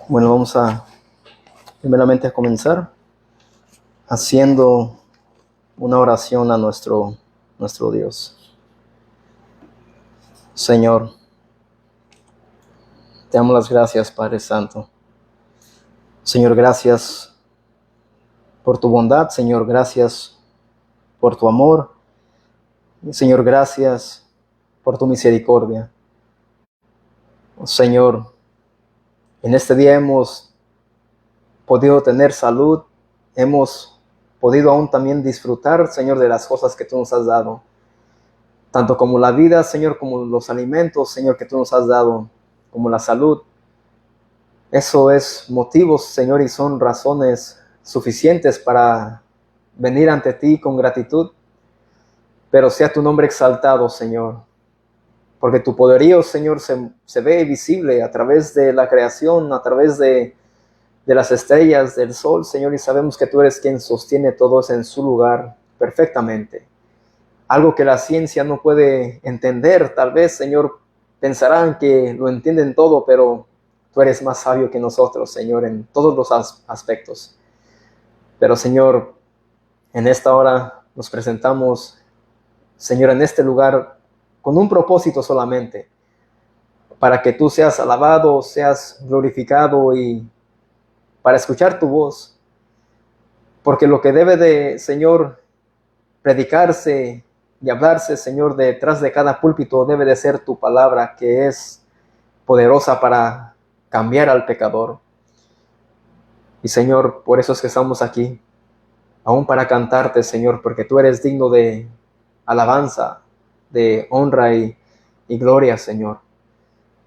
Bueno, vamos a primeramente a comenzar haciendo una oración a nuestro Dios. Señor, te damos las gracias, Padre Santo. Señor, gracias por tu bondad. Señor, gracias por tu amor. Señor, gracias por tu misericordia. Señor, en este día hemos podido tener salud, hemos podido aún también disfrutar, Señor, de las cosas que tú nos has dado. Tanto como la vida, Señor, como los alimentos, Señor, que tú nos has dado, como la salud. Eso es motivos, Señor, y son razones suficientes para venir ante ti con gratitud. Pero sea tu nombre exaltado, Señor, porque tu poderío, Señor, se ve visible a través de la creación, a través de las estrellas, del sol, Señor, y sabemos que tú eres quien sostiene todo eso en su lugar perfectamente. Algo que la ciencia no puede entender, tal vez, Señor, pensarán que lo entienden todo, pero tú eres más sabio que nosotros, Señor, en todos los aspectos. Pero, Señor, en esta hora nos presentamos, Señor, en este lugar con un propósito solamente, para que tú seas alabado, seas glorificado y para escuchar tu voz. Porque lo que debe de, Señor, predicarse y hablarse, Señor, detrás de cada púlpito debe de ser tu palabra, que es poderosa para cambiar al pecador. Y, Señor, por eso es que estamos aquí, aún para cantarte, Señor, porque tú eres digno de alabanza, de honra y gloria, Señor.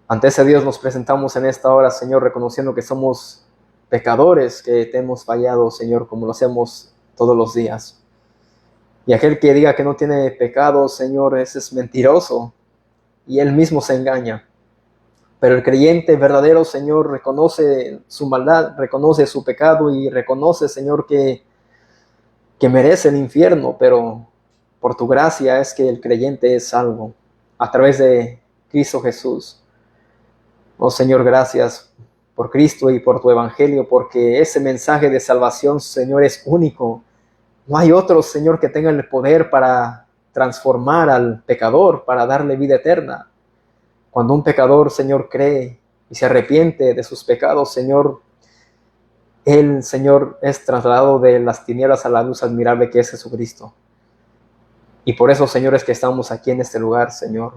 Ante ese Dios nos presentamos en esta hora, Señor, reconociendo que somos pecadores, que te hemos fallado, Señor, como lo hacemos todos los días. Y aquel que diga que no tiene pecado, Señor, ese es mentiroso y él mismo se engaña. Pero el creyente verdadero, Señor, reconoce su maldad, reconoce su pecado y reconoce, Señor, que merece el infierno, pero por tu gracia es que el creyente es salvo a través de Cristo Jesús. Oh, Señor, gracias por Cristo y por tu evangelio, porque ese mensaje de salvación, Señor, es único. No hay otro, Señor, que tenga el poder para transformar al pecador, para darle vida eterna. Cuando un pecador, Señor, cree y se arrepiente de sus pecados, Señor, él, Señor, es trasladado de las tinieblas a la luz admirable que es Jesucristo. Y por eso, Señor, es que estamos aquí en este lugar, Señor.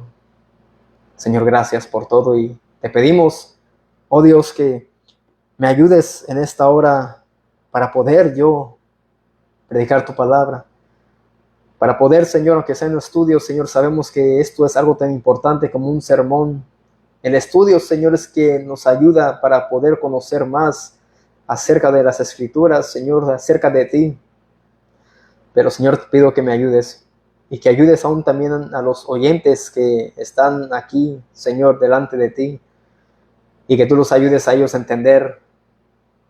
Señor, gracias por todo y te pedimos, oh Dios, que me ayudes en esta hora para poder yo predicar tu palabra. Para poder, Señor, aunque sea en el estudio, Señor, sabemos que esto es algo tan importante como un sermón. El estudio, Señor, es que nos ayuda para poder conocer más acerca de las Escrituras, Señor, acerca de ti. Pero, Señor, te pido que me ayudes y que ayudes aún también a los oyentes que están aquí, Señor, delante de ti, y que tú los ayudes a ellos a entender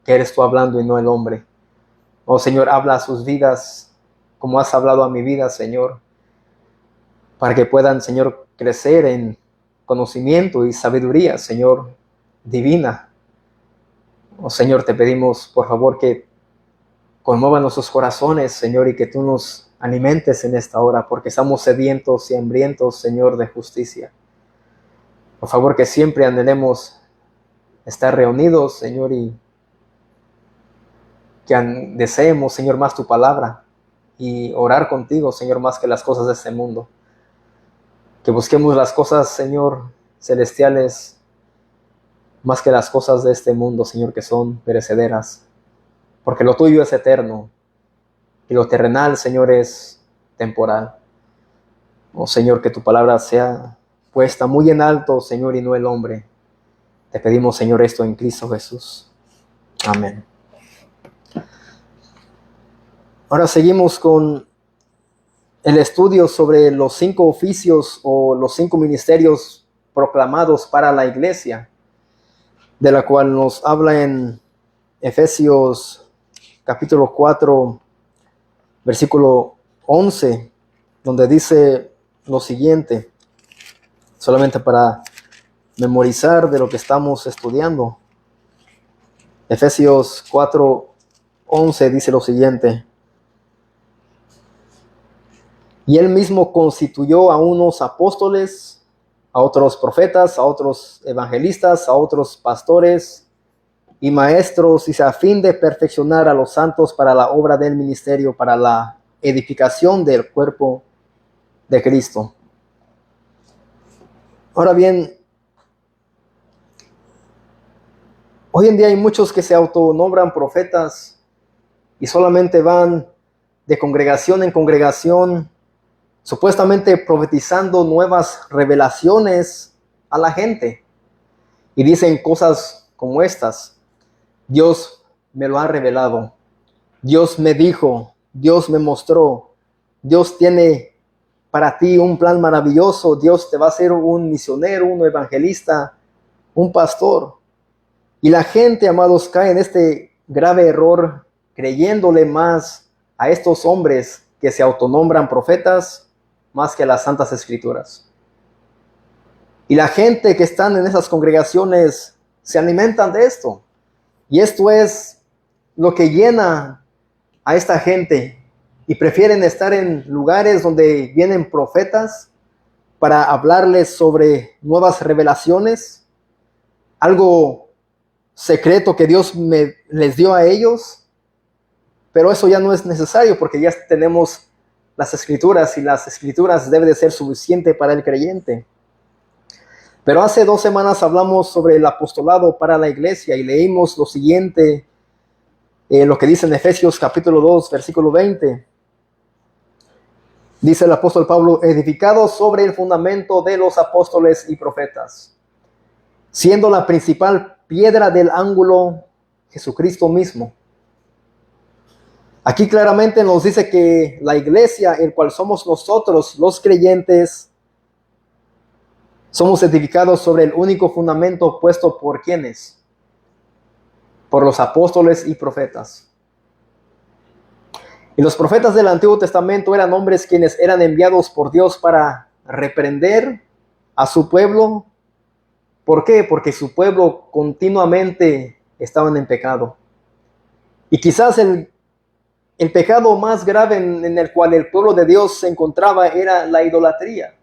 que eres tú hablando y no el hombre. Oh, Señor, habla a sus vidas como has hablado a mi vida, Señor, para que puedan, Señor, crecer en conocimiento y sabiduría, Señor, divina. Oh, Señor, te pedimos, por favor, que conmueva nuestros corazones, Señor, y que tú nos alimentes en esta hora, porque estamos sedientos y hambrientos, Señor, de justicia. Por favor, que siempre anhelemos estar reunidos, Señor, y que deseemos, Señor, más tu palabra y orar contigo, Señor, más que las cosas de este mundo. Que busquemos las cosas, Señor, celestiales, más que las cosas de este mundo, Señor, que son perecederas. Porque lo tuyo es eterno y lo terrenal, Señor, es temporal. Oh, Señor, que tu palabra sea puesta muy en alto, Señor, y no el hombre. Te pedimos, Señor, esto en Cristo Jesús. Amén. Ahora seguimos con el estudio sobre los 5 oficios o los 5 ministerios proclamados para la iglesia, de la cual nos habla en Efesios capítulo 4, versículo 11, donde dice lo siguiente, solamente para memorizar de lo que estamos estudiando. Efesios 4:11 dice lo siguiente: y él mismo constituyó a unos apóstoles, a otros profetas, a otros evangelistas, a otros pastores y maestros, y a fin de perfeccionar a los santos para la obra del ministerio, para la edificación del cuerpo de Cristo. Ahora bien, hoy en día hay muchos que se autonombran profetas y solamente van de congregación en congregación, supuestamente profetizando nuevas revelaciones a la gente. Y dicen cosas como estas: Dios me lo ha revelado, Dios me dijo, Dios me mostró, Dios tiene para ti un plan maravilloso, Dios te va a hacer un misionero, un evangelista, un pastor. Y la gente, amados, cae en este grave error, creyéndole más a estos hombres que se autonombran profetas más que a las santas escrituras. Y la gente que están en esas congregaciones se alimentan de esto. Y esto es lo que llena a esta gente. Y prefieren estar en lugares donde vienen profetas para hablarles sobre nuevas revelaciones, algo secreto que Dios les dio a ellos. Pero eso ya no es necesario porque ya tenemos las escrituras y las escrituras deben de ser suficiente para el creyente. Pero hace 2 semanas hablamos sobre el apostolado para la iglesia y leímos lo siguiente, lo que dice en Efesios capítulo 2, versículo 20. Dice el apóstol Pablo: edificados sobre el fundamento de los apóstoles y profetas, siendo la principal piedra del ángulo Jesucristo mismo. Aquí claramente nos dice que la iglesia, el cual somos nosotros, los creyentes, somos edificados sobre el único fundamento puesto por ¿quiénes? Por los apóstoles y profetas. Y los profetas del Antiguo Testamento eran hombres quienes eran enviados por Dios para reprender a su pueblo. ¿Por qué? Porque su pueblo continuamente estaban en pecado. Y quizás el pecado más grave en el cual el pueblo de Dios se encontraba era la idolatría.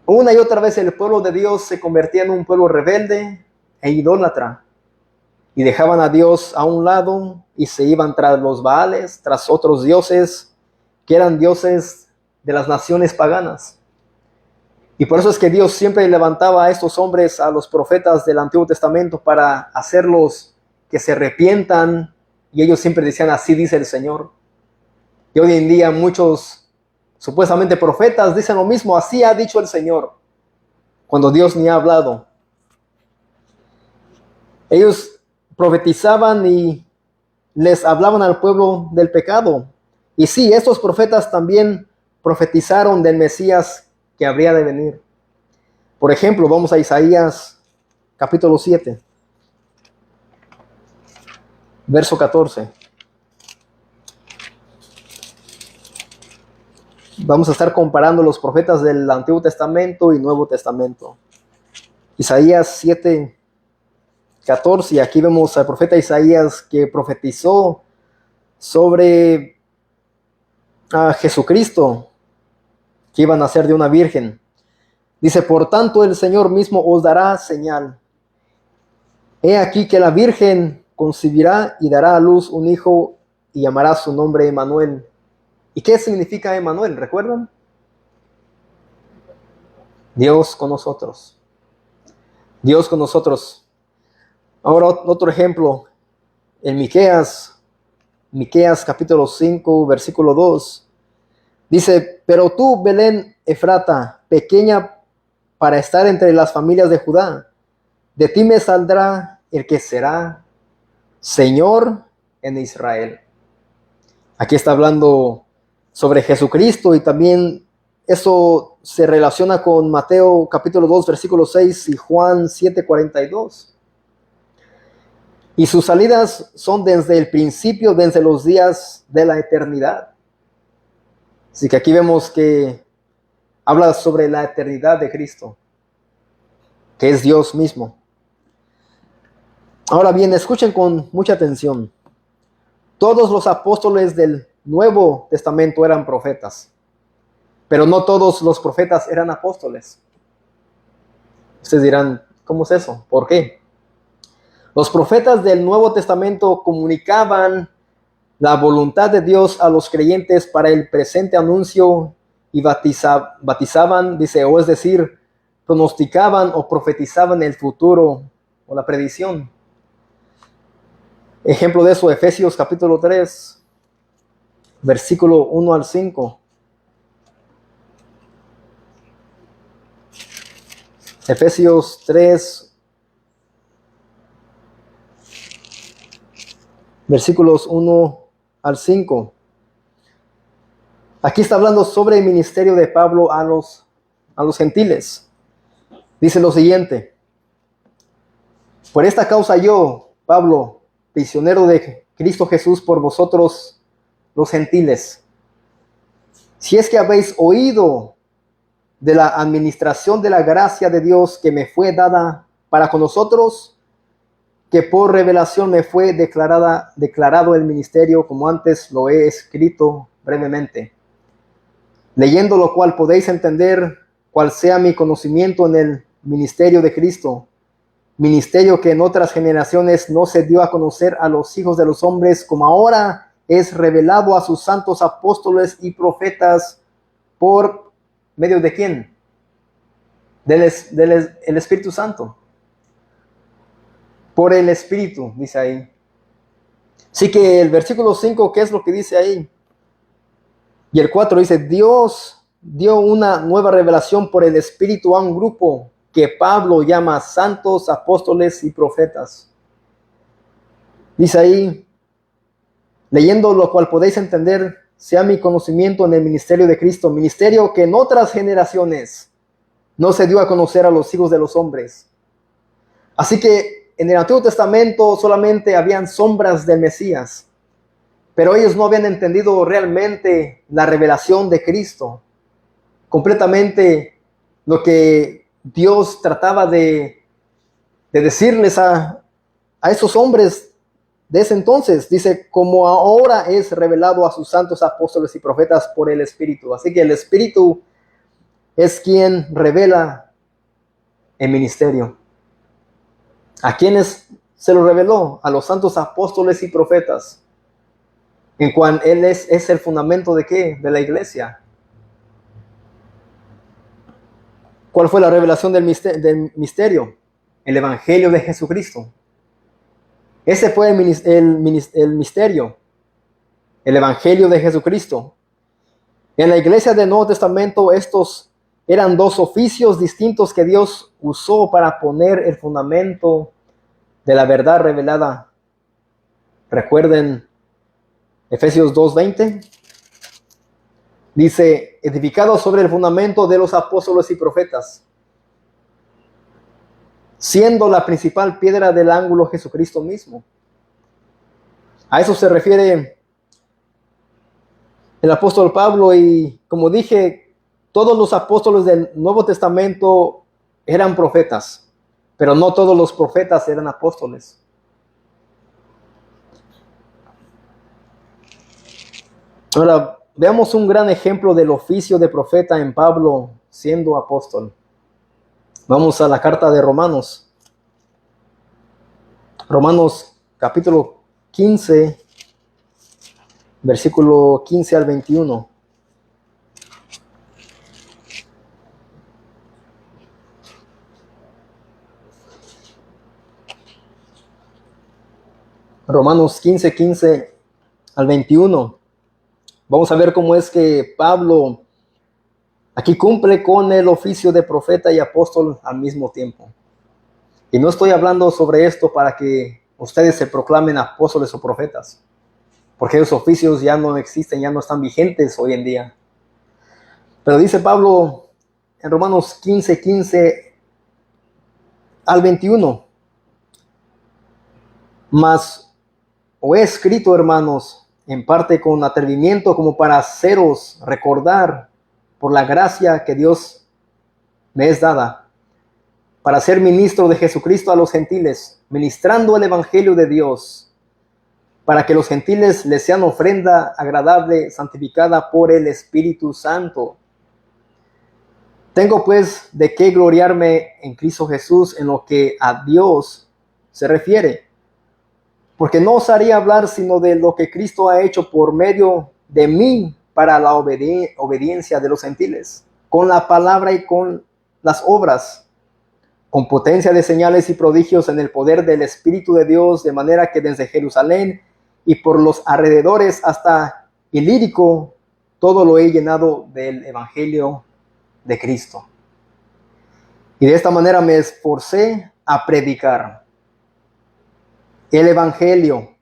Una y otra vez el pueblo de Dios se convertía en un pueblo rebelde e idólatra. Y dejaban a Dios a un lado y se iban tras los Baales, tras otros dioses que eran dioses de las naciones paganas. Y por eso es que Dios siempre levantaba a estos hombres, a los profetas del Antiguo Testamento, para hacerlos que se arrepientan. Y ellos siempre decían: así dice el Señor. Y hoy en día muchos supuestamente profetas dicen lo mismo: así ha dicho el Señor, cuando Dios ni ha hablado. Ellos profetizaban y les hablaban al pueblo del pecado. Y sí, estos profetas también profetizaron del Mesías que habría de venir. Por ejemplo, vamos a Isaías capítulo 7, verso 14. Vamos a estar comparando los profetas del Antiguo Testamento y Nuevo Testamento. Isaías 7, 14, y aquí vemos al profeta Isaías que profetizó sobre a Jesucristo, que iba a nacer de una virgen. Dice: por tanto el Señor mismo os dará señal. He aquí que la virgen concebirá y dará a luz un hijo y llamará su nombre Emmanuel. ¿Y qué significa Emmanuel? ¿Recuerdan? Dios con nosotros. Dios con nosotros. Ahora otro ejemplo, en Miqueas capítulo 5, versículo 2, dice: pero tú, Belén Efrata, pequeña para estar entre las familias de Judá, de ti me saldrá el que será Señor en Israel. Aquí está hablando sobre Jesucristo y también eso se relaciona con Mateo capítulo 2, versículo 6 y Juan 7, 42. Y sus salidas son desde el principio, desde los días de la eternidad. Así que aquí vemos que habla sobre la eternidad de Cristo, que es Dios mismo. Ahora bien, escuchen con mucha atención. Todos los apóstoles del Nuevo Testamento eran profetas, pero no todos los profetas eran apóstoles. Ustedes dirán, ¿cómo es eso? ¿Por qué? Los profetas del Nuevo Testamento comunicaban la voluntad de Dios a los creyentes para el presente anuncio y batizaban, dice, o es decir, pronosticaban o profetizaban el futuro o la predicción. Ejemplo de eso, Efesios capítulo 3, versículo 1 al 5. Efesios 3, versículos 1 al 5. Aquí está hablando sobre el ministerio de Pablo a los gentiles. Dice lo siguiente: por esta causa yo, Pablo, prisionero de Cristo Jesús por vosotros los gentiles, si es que habéis oído de la administración de la gracia de Dios que me fue dada para con nosotros, que por revelación me fue declarado el ministerio, como antes lo he escrito brevemente, leyendo lo cual podéis entender cuál sea mi conocimiento en el ministerio de Cristo, ministerio que en otras generaciones no se dio a conocer a los hijos de los hombres, como ahora es revelado a sus santos apóstoles y profetas. ¿Por medio de quién? Del Espíritu Santo. Por el Espíritu, dice ahí. Así que el versículo 5, ¿qué es lo que dice ahí? Y el 4 dice, Dios dio una nueva revelación por el Espíritu a un grupo que Pablo llama santos, apóstoles y profetas. Dice ahí, leyendo lo cual podéis entender, sea mi conocimiento en el ministerio de Cristo, ministerio que en otras generaciones no se dio a conocer a los hijos de los hombres. Así que en el Antiguo Testamento solamente habían sombras del Mesías, pero ellos no habían entendido realmente la revelación de Cristo, completamente lo que Dios trataba de decirles a esos hombres de ese entonces. Dice, como ahora es revelado a sus santos apóstoles y profetas por el Espíritu. Así que el Espíritu es quien revela el ministerio. ¿A quiénes se lo reveló? A los santos apóstoles y profetas, en cual Él es el fundamento de ¿qué? De la iglesia. ¿Cuál fue la revelación del misterio? El Evangelio de Jesucristo. Ese fue el misterio, el Evangelio de Jesucristo. En la iglesia del Nuevo Testamento, estos eran dos oficios distintos que Dios usó para poner el fundamento de la verdad revelada. Recuerden Efesios 2:20. Dice, edificado sobre el fundamento de los apóstoles y profetas, siendo la principal piedra del ángulo Jesucristo mismo. A eso se refiere el apóstol Pablo, y como dije, todos los apóstoles del Nuevo Testamento eran profetas, pero no todos los profetas eran apóstoles. Ahora, veamos un gran ejemplo del oficio de profeta en Pablo siendo apóstol. Vamos a la carta de Romanos. Romanos capítulo 15, versículo 15 al 21. Romanos 15, 15 al 21. Vamos a ver cómo es que Pablo aquí cumple con el oficio de profeta y apóstol al mismo tiempo. Y no estoy hablando sobre esto para que ustedes se proclamen apóstoles o profetas, porque esos oficios ya no existen, ya no están vigentes hoy en día. Pero dice Pablo en Romanos 15, 15 al 21, mas os he escrito, hermanos, en parte con atrevimiento, como para haceros recordar por la gracia que Dios me es dada, para ser ministro de Jesucristo a los gentiles, ministrando el evangelio de Dios, para que los gentiles les sean ofrenda agradable, santificada por el Espíritu Santo. Tengo pues de qué gloriarme en Cristo Jesús en lo que a Dios se refiere, porque no osaría hablar sino de lo que Cristo ha hecho por medio de mí para la obediencia de los gentiles, con la palabra y con las obras, con potencia de señales y prodigios en el poder del Espíritu de Dios, de manera que desde Jerusalén y por los alrededores hasta Ilírico, todo lo he llenado del Evangelio de Cristo. Y de esta manera me esforcé a predicar el Evangelio,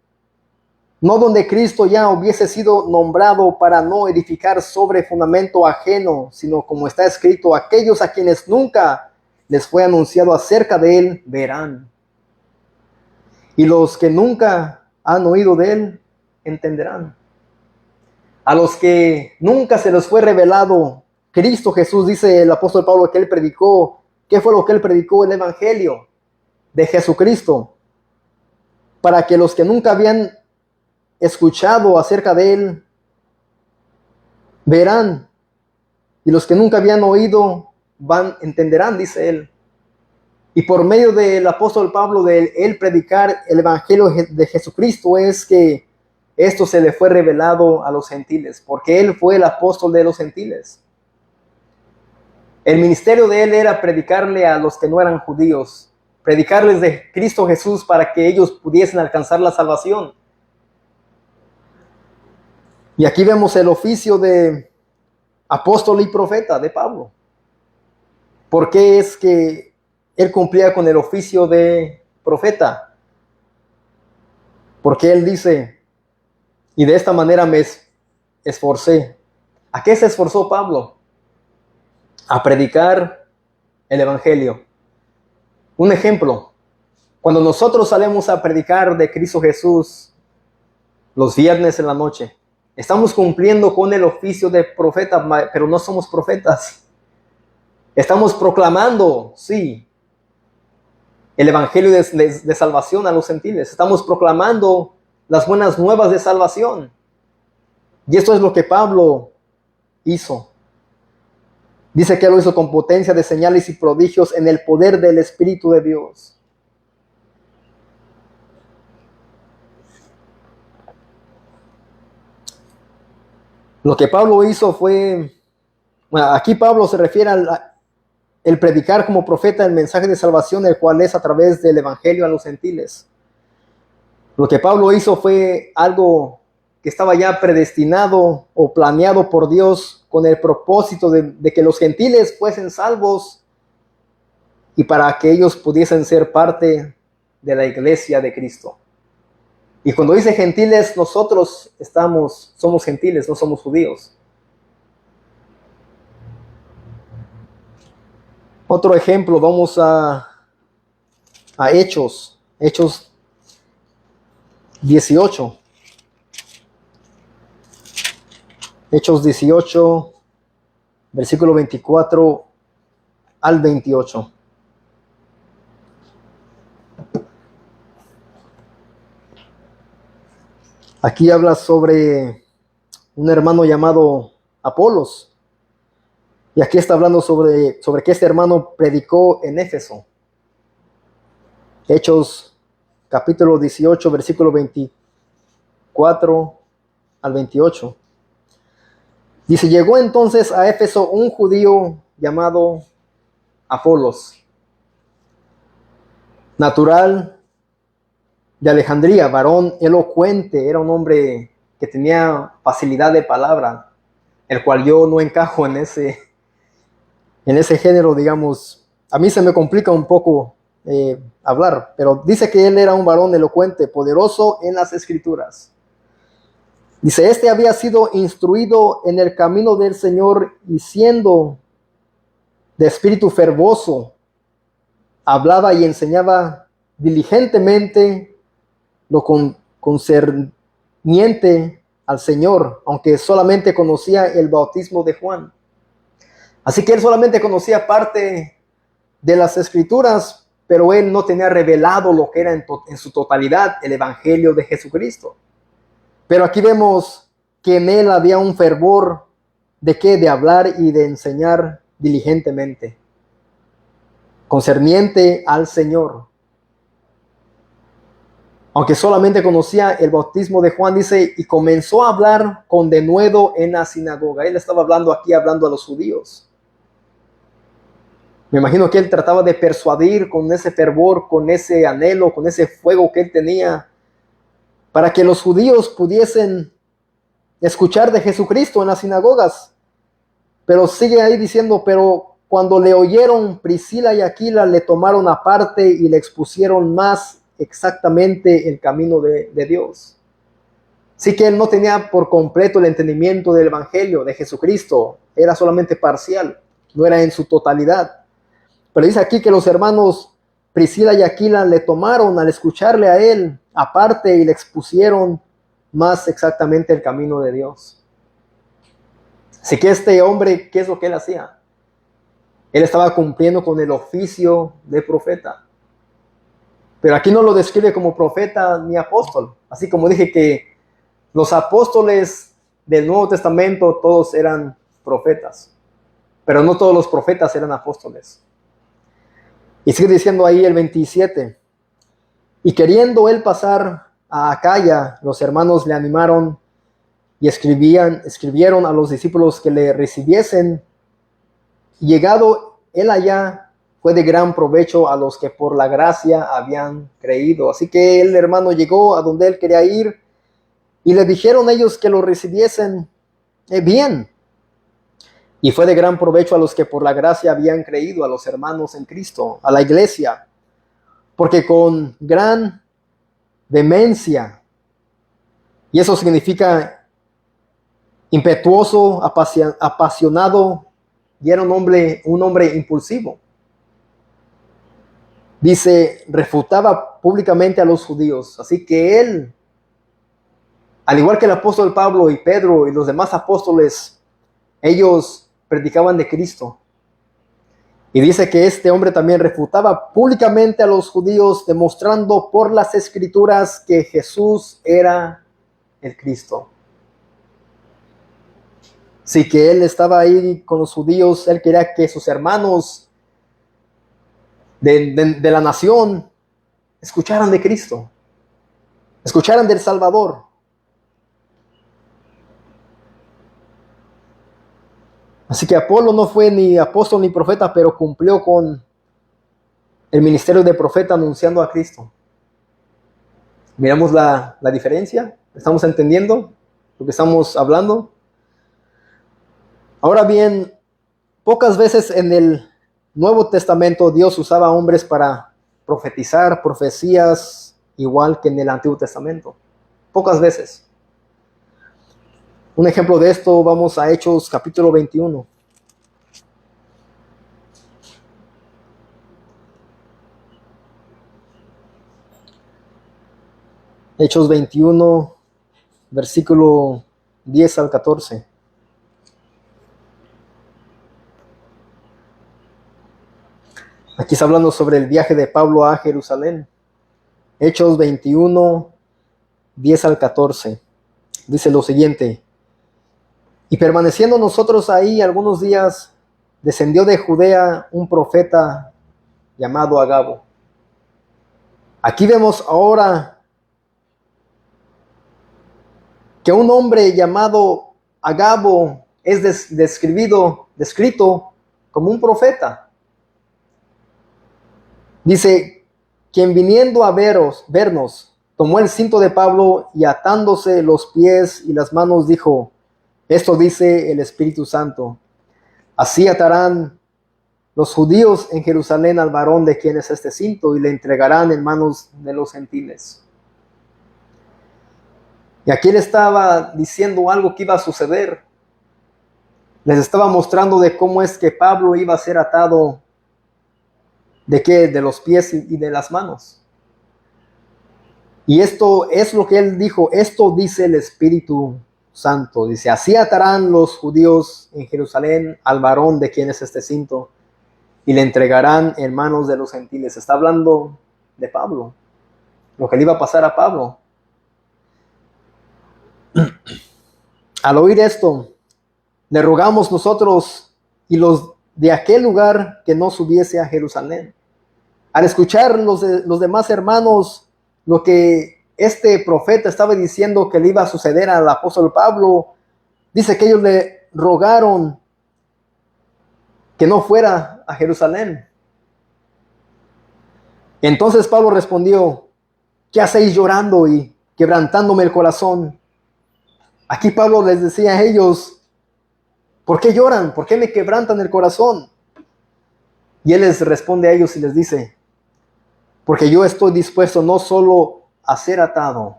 no donde Cristo ya hubiese sido nombrado, para no edificar sobre fundamento ajeno, sino como está escrito: aquellos a quienes nunca les fue anunciado acerca de él verán, y los que nunca han oído de él entenderán. A los que nunca se les fue revelado Cristo Jesús, dice el apóstol Pablo que él predicó. ¿Qué fue lo que él predicó? El Evangelio de Jesucristo, para que los que nunca habían escuchado acerca de él verán, y los que nunca habían oído entenderán, dice él. Y por medio del apóstol Pablo, de él predicar el Evangelio de Jesucristo, es que esto se le fue revelado a los gentiles, porque él fue el apóstol de los gentiles. El ministerio de él era predicarle a los que no eran judíos, predicarles de Cristo Jesús para que ellos pudiesen alcanzar la salvación. Y aquí vemos el oficio de apóstol y profeta de Pablo. ¿Por qué es que él cumplía con el oficio de profeta? Porque él dice: y de esta manera me esforcé. ¿A qué se esforzó Pablo? A predicar el Evangelio. Un ejemplo: cuando nosotros salimos a predicar de Cristo Jesús los viernes en la noche, estamos cumpliendo con el oficio de profeta, pero no somos profetas. Estamos proclamando, sí, el Evangelio de salvación a los gentiles. Estamos proclamando las buenas nuevas de salvación. Y esto es lo que Pablo hizo. Dice que lo hizo con potencia de señales y prodigios en el poder del Espíritu de Dios. Lo que Pablo hizo fue, bueno, aquí Pablo se refiere al el predicar como profeta el mensaje de salvación, el cual es a través del Evangelio a los gentiles. Lo que Pablo hizo fue algo que estaba ya predestinado o planeado por Dios, con el propósito de que los gentiles fuesen salvos y para que ellos pudiesen ser parte de la iglesia de Cristo. Y cuando dice gentiles, nosotros somos gentiles, no somos judíos. Otro ejemplo, vamos a Hechos 18. Hechos 18, versículo 24 al 28. Aquí habla sobre un hermano llamado Apolos. Y aquí está hablando sobre que este hermano predicó en Éfeso. Hechos capítulo 18, versículo 24 al 28. Dice: llegó entonces a Éfeso un judío llamado Apolos, natural de Alejandría, varón elocuente. Era un hombre que tenía facilidad de palabra, el cual yo no encajo en ese género, digamos. A mí se me complica un poco hablar, pero dice que él era un varón elocuente, poderoso en las escrituras. Dice: este había sido instruido en el camino del Señor, y siendo de espíritu fervoroso, hablaba y enseñaba diligentemente lo concerniente al Señor, aunque solamente conocía el bautismo de Juan. Así que él solamente conocía parte de las Escrituras, pero él no tenía revelado lo que era en su totalidad el Evangelio de Jesucristo. Pero aquí vemos que en él había un fervor de qué, de hablar y de enseñar diligentemente, concerniente al Señor. Aunque solamente conocía el bautismo de Juan, dice, y comenzó a hablar con denuedo en la sinagoga. Él estaba hablando aquí, hablando a los judíos. Me imagino que él trataba de persuadir con ese fervor, con ese anhelo, con ese fuego que él tenía, para que los judíos pudiesen escuchar de Jesucristo en las sinagogas. Pero sigue ahí diciendo, pero cuando le oyeron, Priscila y Aquila le tomaron aparte y le expusieron más exactamente el camino de Dios. Así que él no tenía por completo el entendimiento del Evangelio de Jesucristo, era solamente parcial, no era en su totalidad. Pero dice aquí que los hermanos Priscila y Aquila le tomaron al escucharle a él aparte y le expusieron más exactamente el camino de Dios. Así que este hombre, ¿qué es lo que él hacía? Él estaba cumpliendo con el oficio de profeta. Pero aquí no lo describe como profeta ni apóstol. Así como dije que los apóstoles del Nuevo Testamento todos eran profetas. Pero no todos los profetas eran apóstoles. Y sigue diciendo ahí el 27. Y queriendo él pasar a Acaya, los hermanos le animaron y escribieron a los discípulos que le recibiesen. Llegado él allá, fue de gran provecho a los que por la gracia habían creído. Así que el hermano llegó a donde él quería ir y le dijeron ellos que lo recibiesen bien. Y fue de gran provecho a los que por la gracia habían creído, a los hermanos en Cristo, a la iglesia, porque con gran vehemencia, y eso significa impetuoso, apasionado, y era un hombre impulsivo. Dice, refutaba públicamente a los judíos. Así que él, al igual que el apóstol Pablo y Pedro y los demás apóstoles, ellos predicaban de Cristo. Y dice que este hombre también refutaba públicamente a los judíos, demostrando por las Escrituras que Jesús era el Cristo. Así que él estaba ahí con los judíos, él quería que sus hermanos de la nación escucharan de Cristo, escucharan del Salvador. Así que Apolo no fue ni apóstol ni profeta, pero cumplió con el ministerio de profeta anunciando a Cristo. Miramos la diferencia. ¿Estamos entendiendo lo que estamos hablando? Ahora bien, pocas veces en el Nuevo Testamento Dios usaba hombres para profetizar profecías igual que en el Antiguo Testamento. Pocas veces. Un ejemplo de esto, vamos a Hechos capítulo 21. Hechos 21, versículo 10 al 14. Aquí está hablando sobre el viaje de Pablo a Jerusalén. Hechos 21, 10 al 14. Dice lo siguiente. Y permaneciendo nosotros ahí algunos días, descendió de Judea un profeta llamado Agabo. Aquí vemos ahora que un hombre llamado Agabo es descrito como un profeta. Dice, quien viniendo a vernos, tomó el cinto de Pablo y atándose los pies y las manos dijo, esto dice el Espíritu Santo, así atarán los judíos en Jerusalén al varón de quien es este cinto y le entregarán en manos de los gentiles. Y aquí él estaba diciendo algo que iba a suceder. Les estaba mostrando de cómo es que Pablo iba a ser atado. ¿De qué? De los pies y de las manos. Y esto es lo que él dijo. Esto dice el Espíritu Santo. Dice, así atarán los judíos en Jerusalén al varón de quien es este cinto y le entregarán en manos de los gentiles. Está hablando de Pablo, lo que le iba a pasar a Pablo. Al oír esto, le rogamos nosotros y los de aquel lugar que no subiese a Jerusalén. Al escuchar los demás hermanos lo que este profeta estaba diciendo que le iba a suceder al apóstol Pablo, dice que ellos le rogaron que no fuera a Jerusalén. Entonces Pablo respondió: ¿qué hacéis llorando y quebrantándome el corazón? Aquí Pablo les decía a ellos: ¿por qué lloran? ¿Por qué me quebrantan el corazón? Y él les responde a ellos y les dice: porque yo estoy dispuesto no solo a ser atado,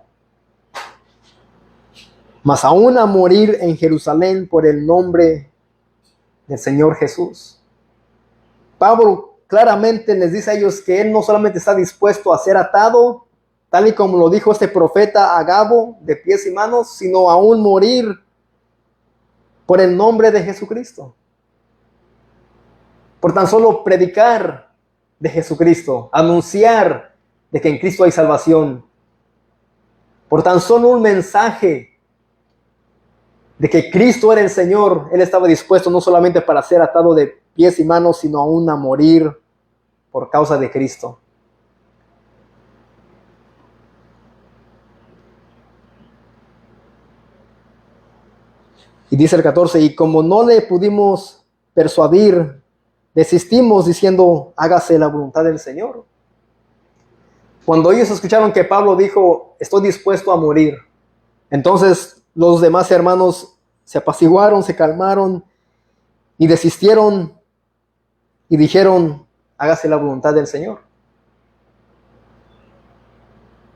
mas aún a morir en Jerusalén por el nombre del Señor Jesús. Pablo claramente les dice a ellos que él no solamente está dispuesto a ser atado, tal y como lo dijo este profeta Agabo, de pies y manos, sino aún morir por el nombre de Jesucristo. Por tan solo predicar de Jesucristo, anunciar de que en Cristo hay salvación. Por tan solo un mensaje de que Cristo era el Señor, él estaba dispuesto no solamente para ser atado de pies y manos, sino aún a morir por causa de Cristo. Y dice el 14, y como no le pudimos persuadir, desistimos diciendo: hágase la voluntad del Señor. Cuando ellos escucharon que Pablo dijo: estoy dispuesto a morir, entonces los demás hermanos se apaciguaron, se calmaron y desistieron y dijeron: hágase la voluntad del Señor.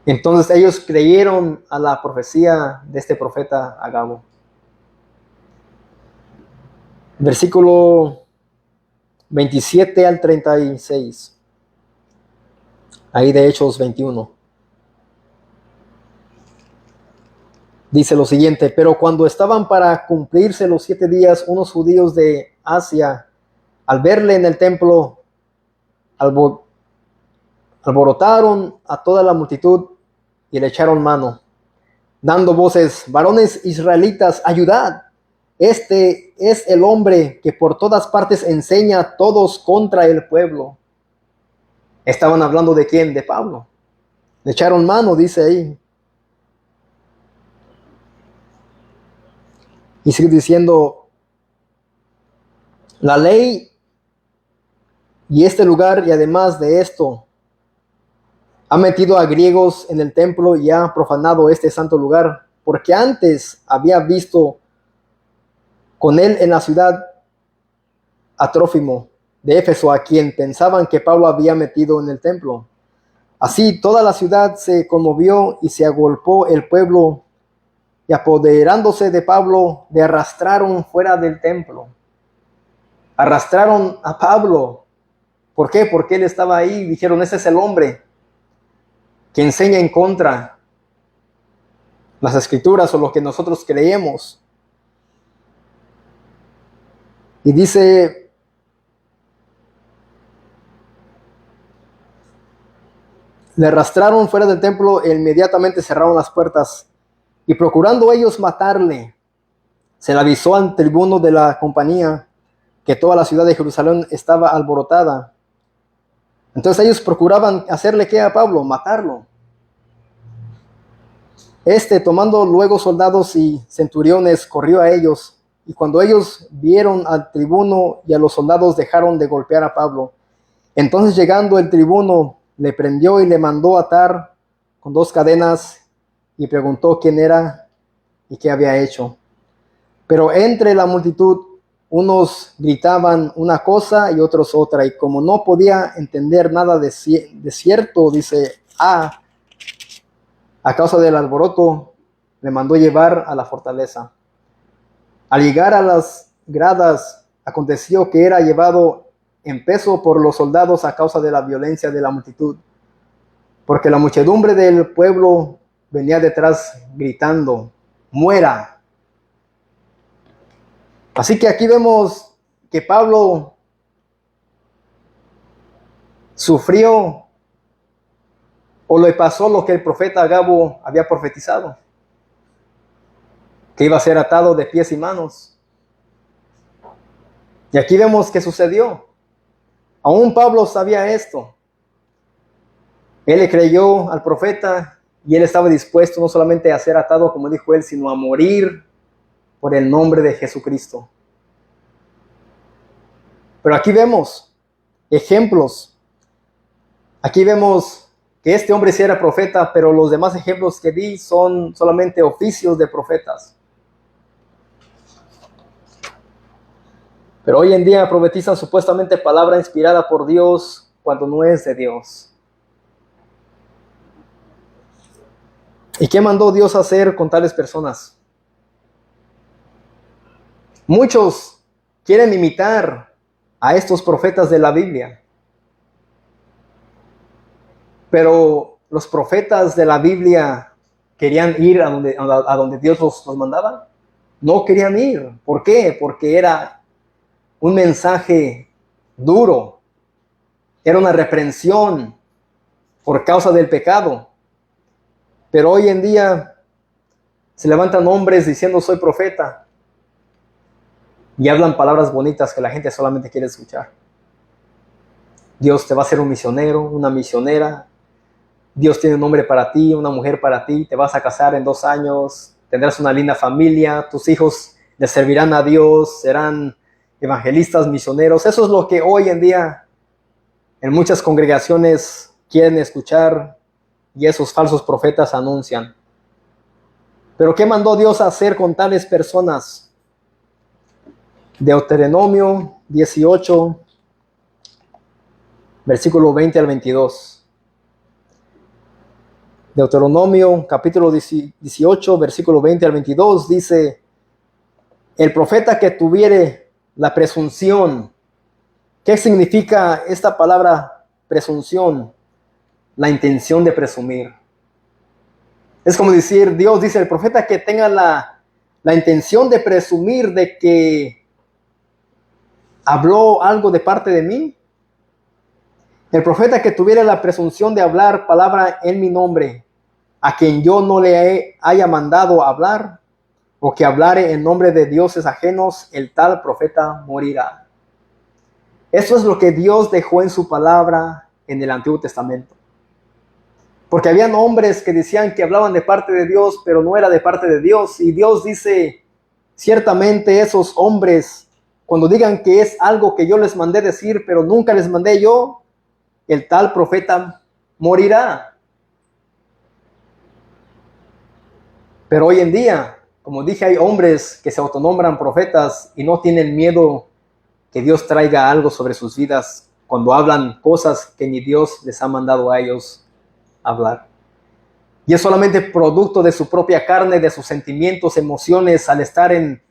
Entonces ellos creyeron a la profecía de este profeta Agabo. Versículo 27 al 36. Ahí de Hechos 21. Dice lo siguiente: pero cuando estaban para cumplirse los 7 días, unos judíos de Asia, al verle en el templo, alborotaron a toda la multitud y le echaron mano, dando voces: varones israelitas, ayudad. Este es el hombre que por todas partes enseña a todos contra el pueblo. Estaban hablando de quién, de Pablo. Le echaron mano, dice ahí. Y sigue diciendo: la ley y este lugar, y además de esto, ha metido a griegos en el templo y ha profanado este santo lugar, porque antes había visto con él en la ciudad a Trófimo de Éfeso, a quien pensaban que Pablo había metido en el templo. Así toda la ciudad se conmovió y se agolpó el pueblo, y apoderándose de Pablo, le arrastraron fuera del templo. Arrastraron a Pablo. ¿Por qué? Porque él estaba ahí. Dijeron: ese es el hombre que enseña en contra las escrituras o lo que nosotros creemos. Y dice: le arrastraron fuera del templo e inmediatamente cerraron las puertas, y procurando ellos matarle, se le avisó al tribuno de la compañía que toda la ciudad de Jerusalén estaba alborotada. Entonces ellos procuraban hacerle ¿qué a Pablo? Matarlo. Tomando luego soldados y centuriones, corrió a ellos, y cuando ellos vieron al tribuno y a los soldados, dejaron de golpear a Pablo. Entonces, llegando el tribuno, le prendió y le mandó atar con 2 cadenas, y preguntó quién era y qué había hecho. Pero entre la multitud, unos gritaban una cosa y otros otra, y como no podía entender nada de cierto, dice, a causa del alboroto, le mandó llevar a la fortaleza. Al llegar a las gradas, aconteció que era llevado en peso por los soldados a causa de la violencia de la multitud, porque la muchedumbre del pueblo venía detrás gritando: muera. Así que aquí vemos que Pablo sufrió o le pasó lo que el profeta Agabo había profetizado, que iba a ser atado de pies y manos. Y aquí vemos que sucedió. Aún Pablo sabía esto. Él le creyó al profeta y él estaba dispuesto no solamente a ser atado, como dijo él, sino a morir por el nombre de Jesucristo. Pero aquí vemos ejemplos. Aquí vemos que este hombre sí era profeta, pero los demás ejemplos que di son solamente oficios de profetas. Pero hoy en día profetizan supuestamente palabra inspirada por Dios cuando no es de Dios. ¿Y qué mandó Dios hacer con tales personas? Muchos quieren imitar a estos profetas de la Biblia. Pero los profetas de la Biblia querían ir a donde Dios los mandaba. No querían ir. ¿Por qué? Porque era un mensaje duro. Era una reprensión por causa del pecado. Pero hoy en día se levantan hombres diciendo soy profeta y hablan palabras bonitas que la gente solamente quiere escuchar. Dios te va a hacer un misionero, una misionera. Dios tiene un hombre para ti, una mujer para ti. Te vas a casar en 2 años. Tendrás una linda familia. Tus hijos le servirán a Dios. Serán evangelistas, misioneros. Eso es lo que hoy en día en muchas congregaciones quieren escuchar y esos falsos profetas anuncian. Pero ¿qué mandó Dios a hacer con tales personas? Deuteronomio 18, versículo 20 al 22. Deuteronomio capítulo 18, versículo 20 al 22 dice: el profeta que tuviere la presunción. ¿Qué significa esta palabra presunción? La intención de presumir. Es como decir, Dios dice, el profeta que tenga la intención de presumir de que habló algo de parte de mí. El profeta que tuviera la presunción de hablar palabra en mi nombre, a quien yo no le haya mandado hablar, o que hablare en nombre de dioses ajenos, el tal profeta morirá. Eso es lo que Dios dejó en su palabra en el Antiguo Testamento. Porque habían hombres que decían que hablaban de parte de Dios, pero no era de parte de Dios. Y Dios dice, ciertamente esos hombres, cuando digan que es algo que yo les mandé decir, pero nunca les mandé yo, el tal profeta morirá. Pero hoy en día, como dije, hay hombres que se autonombran profetas y no tienen miedo que Dios traiga algo sobre sus vidas cuando hablan cosas que ni Dios les ha mandado a ellos hablar. Y es solamente producto de su propia carne, de sus sentimientos, emociones, al estar en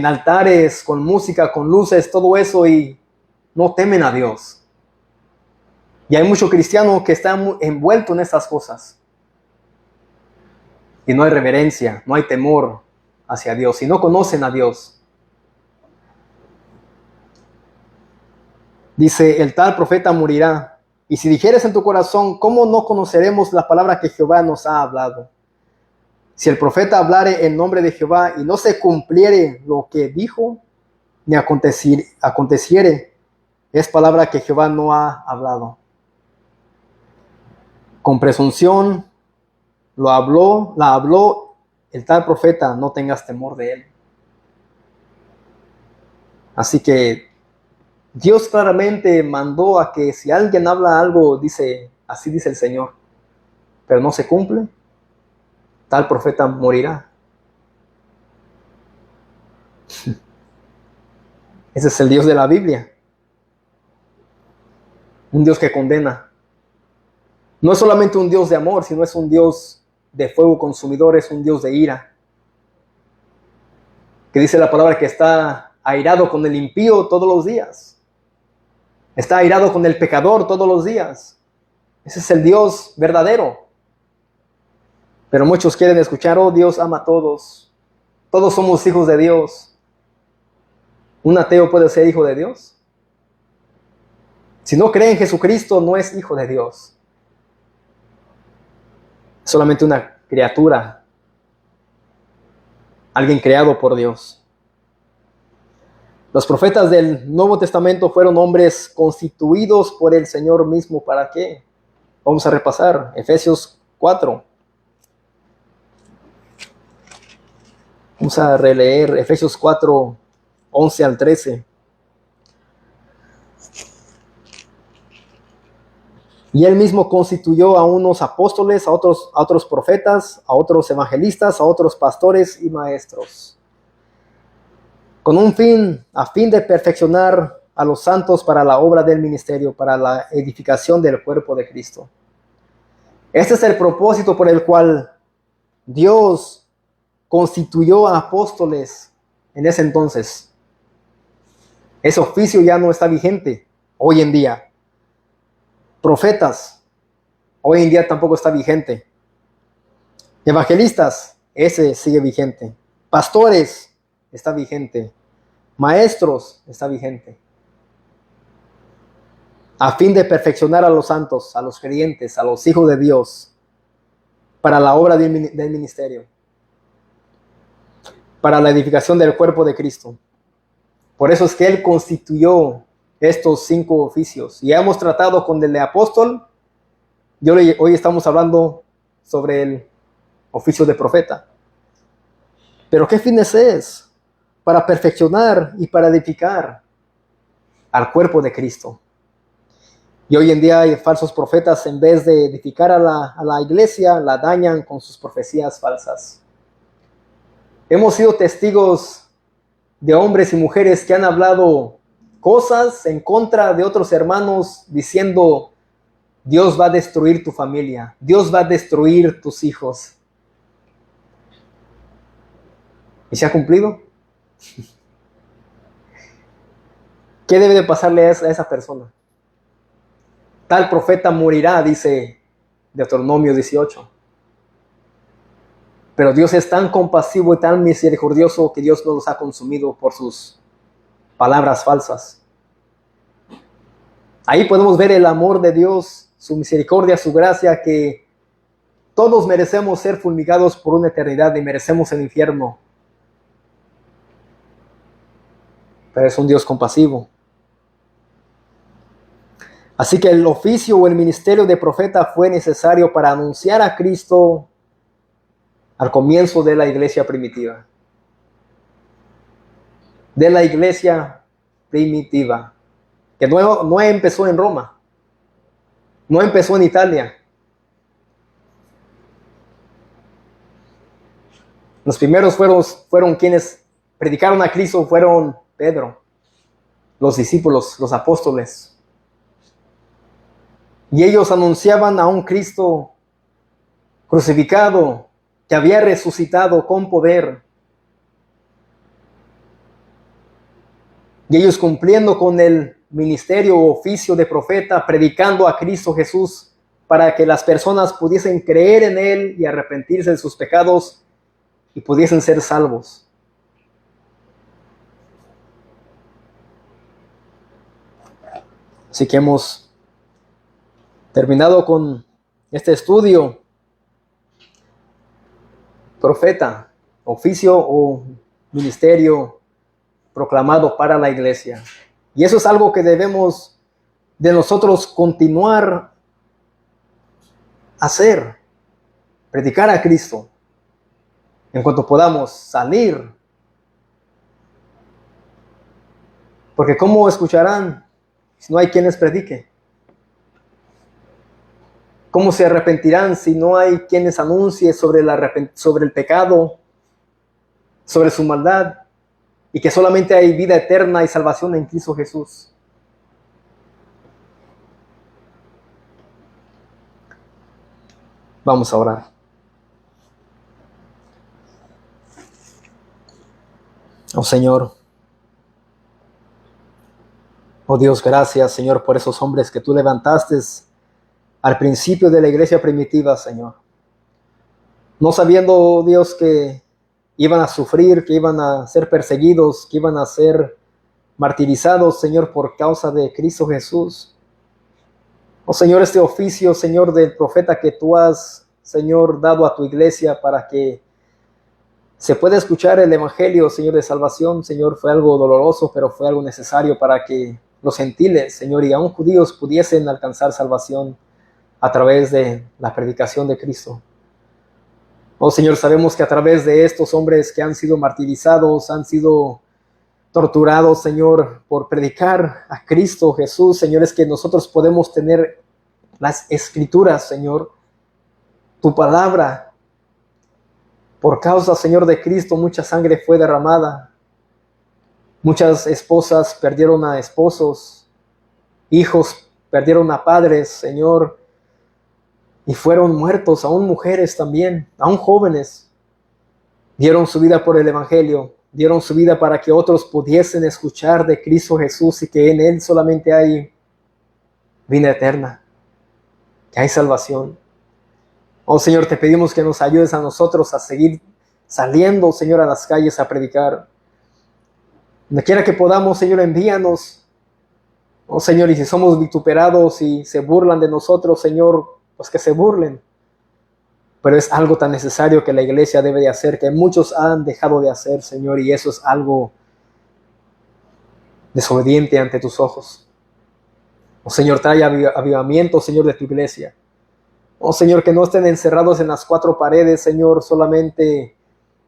altares, con música, con luces, todo eso, y no temen a Dios. Y hay mucho cristiano que está envuelto en estas cosas. Y no hay reverencia, no hay temor hacia Dios, y no conocen a Dios. Dice, el tal profeta morirá. Y si dijeres en tu corazón, ¿cómo no conoceremos la palabra que Jehová nos ha hablado? Si el profeta hablare en nombre de Jehová y no se cumpliere lo que dijo, ni aconteciere, es palabra que Jehová no ha hablado. Con presunción la habló el tal profeta, no tengas temor de él. Así que Dios claramente mandó a que si alguien habla algo, dice, así dice el Señor, pero no se cumple, tal profeta morirá. Ese es el Dios de la Biblia. Un Dios que condena. No es solamente un Dios de amor, sino es un Dios de fuego consumidor, es un Dios de ira. Que dice la palabra que está airado con el impío todos los días. Está airado con el pecador todos los días. Ese es el Dios verdadero. Pero muchos quieren escuchar, oh, Dios ama a todos. Todos somos hijos de Dios. ¿Un ateo puede ser hijo de Dios? Si no cree en Jesucristo, no es hijo de Dios. Es solamente una criatura, alguien creado por Dios. Los profetas del Nuevo Testamento fueron hombres constituidos por el Señor mismo. ¿Para qué? Vamos a repasar Efesios 4. Vamos a releer Efesios 4, 11 al 13. Y él mismo constituyó a unos apóstoles, a otros profetas, a otros evangelistas, a otros pastores y maestros, con un fin, a fin de perfeccionar a los santos para la obra del ministerio, para la edificación del cuerpo de Cristo. Este es el propósito por el cual Dios constituyó a apóstoles en ese entonces. Ese oficio ya no está vigente hoy en día. Profetas, hoy en día tampoco está vigente. Evangelistas, ese sigue vigente. Pastores, está vigente. Maestros, está vigente. A fin de perfeccionar a los santos, a los creyentes, a los hijos de Dios, para la obra del ministerio, para la edificación del cuerpo de Cristo. Por eso es que Él constituyó estos 5 oficios. Y hemos tratado con el de apóstol, y hoy estamos hablando sobre el oficio de profeta. Pero ¿qué fines es? Para perfeccionar y para edificar al cuerpo de Cristo. Y hoy en día hay falsos profetas, en vez de edificar a la iglesia, la dañan con sus profecías falsas. Hemos sido testigos de hombres y mujeres que han hablado cosas en contra de otros hermanos, diciendo: Dios va a destruir tu familia, Dios va a destruir tus hijos. ¿Y se ha cumplido? ¿Qué debe de pasarle a esa persona? Tal profeta morirá, dice Deuteronomio 18. Pero Dios es tan compasivo y tan misericordioso que Dios no los ha consumido por sus palabras falsas. Ahí podemos ver el amor de Dios, su misericordia, su gracia, que todos merecemos ser fulminados por una eternidad y merecemos el infierno. Pero es un Dios compasivo. Así que el oficio o el ministerio de profeta fue necesario para anunciar a Cristo al comienzo de la iglesia primitiva. De la iglesia primitiva. Que no empezó en Roma. No empezó en Italia. Los primeros fueron quienes predicaron a Cristo, fueron Pedro, los discípulos, los apóstoles. Y ellos anunciaban a un Cristo crucificado, que había resucitado con poder. Y ellos cumpliendo con el ministerio o oficio de profeta, predicando a Cristo Jesús, para que las personas pudiesen creer en Él y arrepentirse de sus pecados y pudiesen ser salvos. Así que hemos terminado con este estudio. Profeta, oficio o ministerio proclamado para la iglesia. Y eso es algo que debemos de nosotros continuar a hacer. Predicar a Cristo en cuanto podamos salir. Porque ¿cómo escucharán si no hay quien les predique? ¿Cómo se arrepentirán si no hay quien les anuncie sobre el pecado, sobre su maldad, y que solamente hay vida eterna y salvación en Cristo Jesús? Vamos a orar. Oh Señor, oh Dios, gracias Señor por esos hombres que tú levantaste al principio de la iglesia primitiva, Señor. No sabiendo, Dios, que iban a sufrir, que iban a ser perseguidos, que iban a ser martirizados, Señor, por causa de Cristo Jesús. Oh Señor, este oficio, Señor, del profeta que tú has, Señor, dado a tu iglesia para que se pueda escuchar el evangelio, Señor, de salvación, Señor, fue algo doloroso, pero fue algo necesario para que los gentiles, Señor, y aún judíos pudiesen alcanzar salvación a través de la predicación de Cristo. Oh Señor, sabemos que a través de estos hombres que han sido martirizados, han sido torturados, Señor, por predicar a Cristo Jesús, Señor, es que nosotros podemos tener las escrituras, Señor, tu palabra. Por causa, Señor, de Cristo, mucha sangre fue derramada. Muchas esposas perdieron a esposos, hijos perdieron a padres, Señor, y fueron muertos, aún mujeres también, aún jóvenes. Dieron su vida por el Evangelio, dieron su vida para que otros pudiesen escuchar de Cristo Jesús y que en Él solamente hay vida eterna, que hay salvación. Oh Señor, te pedimos que nos ayudes a nosotros a seguir saliendo, Señor, a las calles a predicar. Donde quiera que podamos, Señor, envíanos. Oh Señor, y si somos vituperados y se burlan de nosotros, Señor, pues que se burlen. Pero es algo tan necesario que la iglesia debe de hacer, que muchos han dejado de hacer, Señor, y eso es algo desobediente ante tus ojos. Oh Señor, trae avivamiento, Señor, de tu iglesia. Oh Señor, que no estén encerrados en las cuatro paredes, Señor, solamente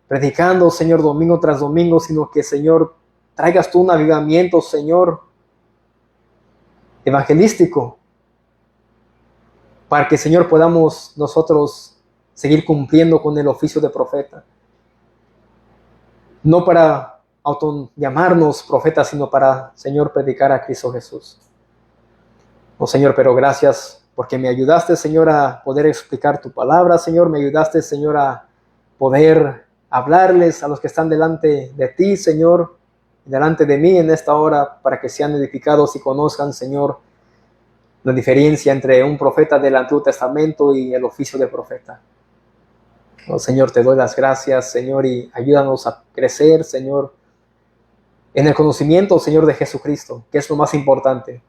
predicando, Señor, domingo tras domingo, sino que, Señor, traigas tú un avivamiento, Señor, evangelístico, para que, Señor, podamos nosotros seguir cumpliendo con el oficio de profeta. No para llamarnos profetas, sino para, Señor, predicar a Cristo Jesús. Oh Señor, pero gracias porque me ayudaste, Señor, a poder explicar tu palabra, Señor. Me ayudaste, Señor, a poder hablarles a los que están delante de ti, Señor, delante de mí en esta hora, para que sean edificados y conozcan, Señor, la diferencia entre un profeta del Antiguo Testamento y el oficio de profeta. Oh Señor, te doy las gracias, Señor, y ayúdanos a crecer, Señor, en el conocimiento, Señor, de Jesucristo, que es lo más importante.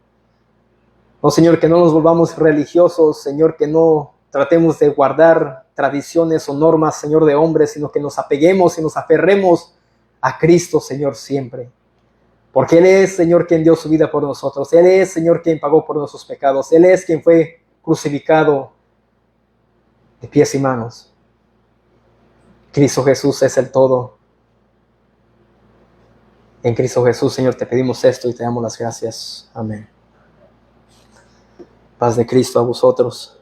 Oh Señor, que no nos volvamos religiosos, Señor, que no tratemos de guardar tradiciones o normas, Señor, de hombres, sino que nos apeguemos y nos aferremos a Cristo, Señor, siempre. Porque Él es, Señor, quien dio su vida por nosotros. Él es, Señor, quien pagó por nuestros pecados. Él es quien fue crucificado de pies y manos. Cristo Jesús es el todo. En Cristo Jesús, Señor, te pedimos esto y te damos las gracias. Amén. Paz de Cristo a vosotros.